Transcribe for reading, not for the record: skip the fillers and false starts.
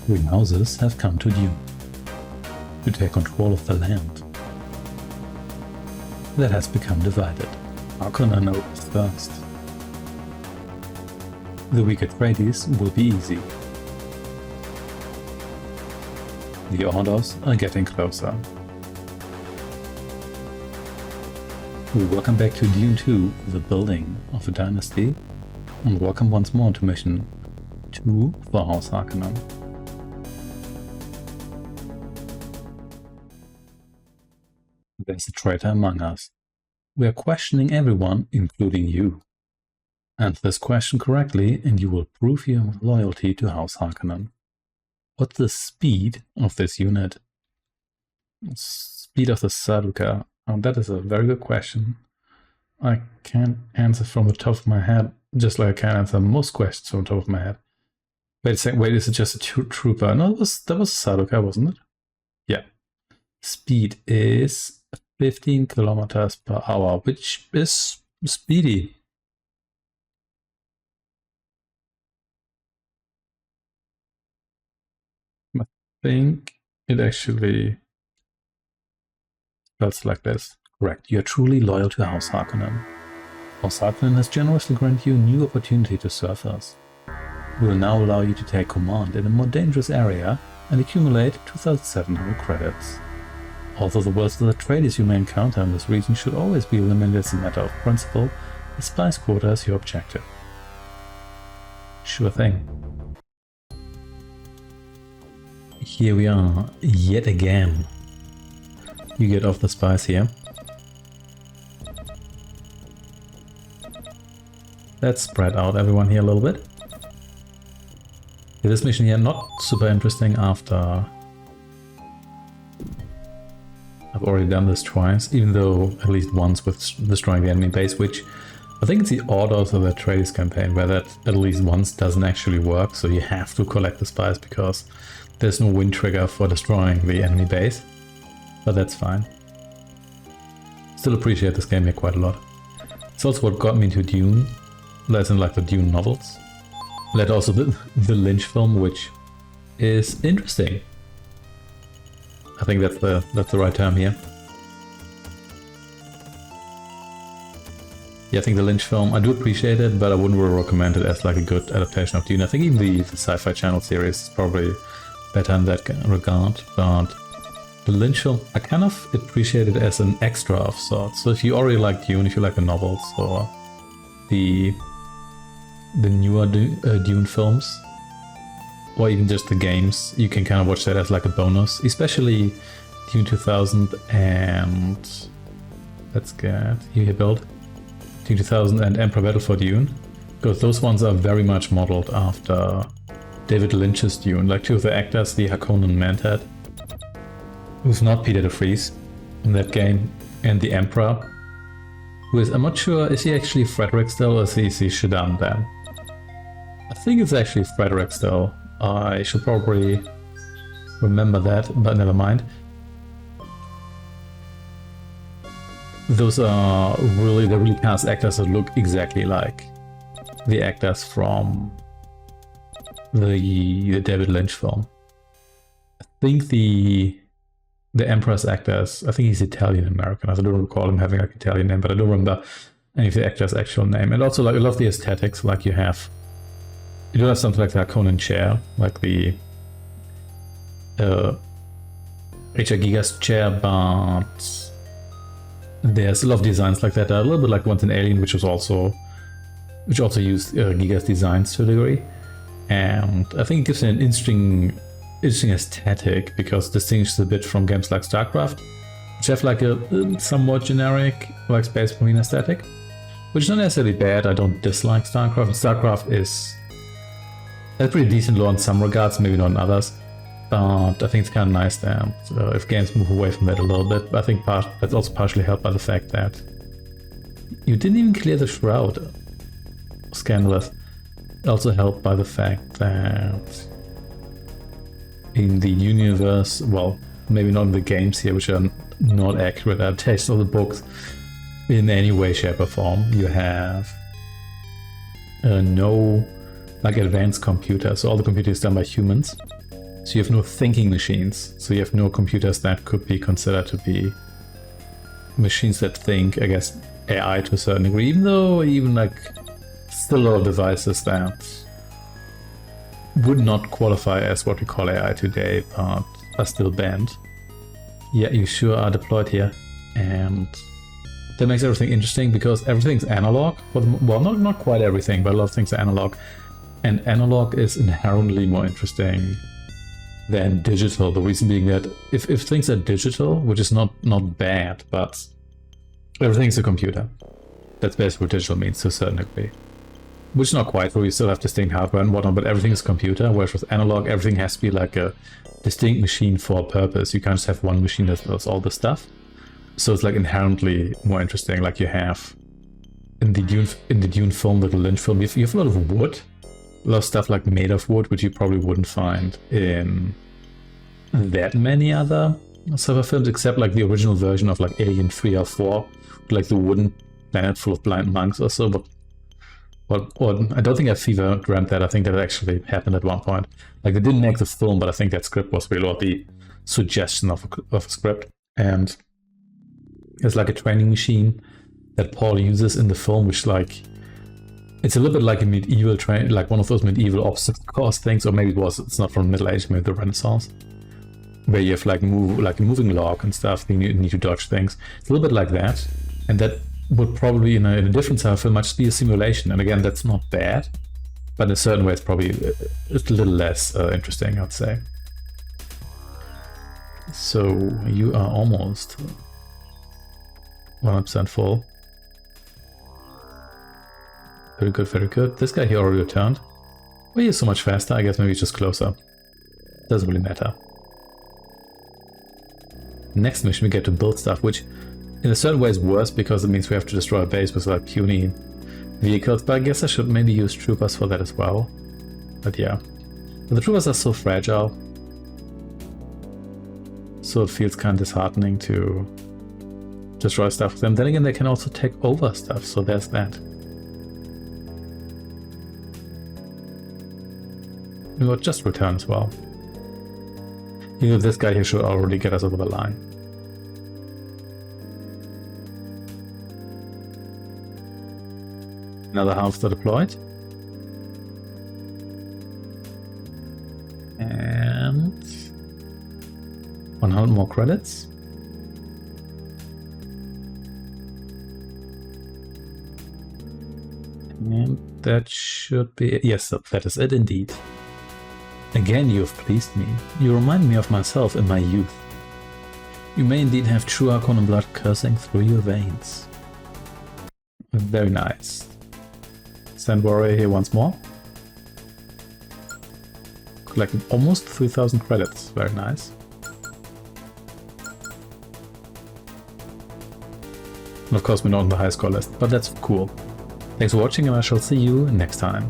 Green houses have come to Dune to take control of the land that has become divided. Harkonnen knows first. The weak Atreides will be easy. The orders are getting closer. We welcome back to Dune II, the building of the Dynasty, and welcome once more to Mission 2 for House Harkonnen. There's a traitor among us. We are questioning everyone, including you. Answer this question correctly and you will prove your loyalty to House Harkonnen. What's the speed of this unit? Speed of the Sarduka? Oh, that is a very good question. I can't answer from the top of my head, just like I can't answer most questions from the top of my head. Wait a second, wait, is it just a trooper? No, that was Sarduka, wasn't it? Yeah. Speed is 15 kilometers per hour, which is speedy. I think it actually spells like this. Correct. You are truly loyal to House Harkonnen. House Harkonnen has generously granted you a new opportunity to serve us. We will now allow you to take command in a more dangerous area and accumulate 2,700 credits. Although the worst of the Atreides you may encounter in this region should always be eliminated as a matter of principle, the spice quota is your objective. Sure thing. Here we are, yet again. You get off the spice here. Let's spread out everyone here a little bit. This mission here not super interesting after I've already done this twice, even though at least once with destroying the enemy base, which I think it's the Orders of the Atreides campaign where that at least once doesn't actually work, so you have to collect the spice because there's no win trigger for destroying the enemy base, but that's fine. Still appreciate this game here quite a lot. It's also what got me into Dune, as in like the Dune novels. Led also the Lynch film, which is interesting. I think that's the right term here. Yeah, I think the Lynch film, I do appreciate it, but I wouldn't really recommend it as like a good adaptation of Dune. I think even the Sci-Fi Channel series is probably better in that regard, but the Lynch film, I kind of appreciate it as an extra of sorts. So if you already like Dune, if you like the novels or the newer Dune films, or even just the games, you can kind of watch that as like a bonus, especially Dune 2000 and let's get you here build Dune 2000 and Emperor Battle for Dune, because those ones are very much modeled after David Lynch's Dune, like two of the actors, the Harkonnen Manhead, who's not Peter de Vries in that game, and the Emperor, who is, I'm not sure, is he actually Frederick still, or is he Shaddam then? I think it's actually Frederick still. I should probably remember that, but never mind. Those are really, they really cast actors that look exactly like the actors from the David Lynch film. I think the Emperor's actors, I think he's Italian American. I don't recall him having like an Italian name, but I don't remember any of the actors' actual name. And also, like, I love the aesthetics. Like you do have something like the Harkonnen chair, like the H.R. Gigas chair, but there's a lot of designs like that. A little bit like Once an Alien, which also used Gigas designs to a degree. And I think it gives an interesting aesthetic because it distinguishes a bit from games like StarCraft, which have like a somewhat generic like Space Marine aesthetic, which is not necessarily bad. I don't dislike StarCraft. StarCraft is a pretty decent lore in some regards, maybe not in others, but I think it's kind of nice that if games move away from that a little bit. But I think that's also partially helped by the fact that you didn't even clear the Shroud. Scandalous. Also helped by the fact that in the universe, well, maybe not in the games here, which are not accurate adaptations of the books in any way, shape or form, you have no like advanced computers. So all the computing is done by humans. So you have no thinking machines. So you have no computers that could be considered to be machines that think, I guess, AI to a certain degree, even like still a lot of devices that would not qualify as what we call AI today, but are still banned. Yeah, you sure are deployed here. And that makes everything interesting because everything's analog. Well, not quite everything, but a lot of things are analog. And analog is inherently more interesting than digital. The reason being that if things are digital, which is not bad, but everything's a computer. That's basically what digital means to a certain degree. Which is not quite true, you still have distinct hardware and whatnot, but everything is computer, whereas with analog, everything has to be like a distinct machine for a purpose. You can't just have one machine that does all the stuff. So it's like inherently more interesting, like you have in the Dune film, the Lynch film, you have a lot of wood. A lot of stuff like made of wood, which you probably wouldn't find in that many other sci-fi films, except like the original version of like Alien 3 or 4, like the wooden planet full of blind monks or so. But I don't think I've fever dreamt that. I think that actually happened at one point. Like they didn't make the film, but I think that script was really the suggestion of a script. And it's like a training machine that Paul uses in the film, which like it's a little bit like a medieval train, like one of those medieval obstacle course things, or maybe it's not from the Middle Age, maybe the Renaissance, where you have like a moving log and stuff. You need to dodge things. It's a little bit like that, and that would probably in a different sci-fi film might just be a simulation. And again, that's not bad, but in a certain way, it's probably a little less interesting, I'd say. So you are almost 100% full. Very good, very good. This guy here already returned. Well, he's so much faster. I guess maybe it's just closer. Doesn't really matter. Next mission, we get to build stuff, which in a certain way is worse because it means we have to destroy a base with like puny vehicles. But I guess I should maybe use troopers for that as well. But yeah. But the troopers are so fragile. So it feels kind of disheartening to destroy stuff with them. Then again, they can also take over stuff. So there's that. We will just return as well. You know, this guy here should already get us over the line. Another half deployed. And 100 more credits. And that should be it. Yes, that is it indeed. Again, you have pleased me. You remind me of myself in my youth. You may indeed have true Harkonnen blood coursing through your veins. Very nice. Send warrior here once more. Collected almost 3,000 credits. Very nice. And of course we're not on the high score list, but that's cool. Thanks for watching and I shall see you next time.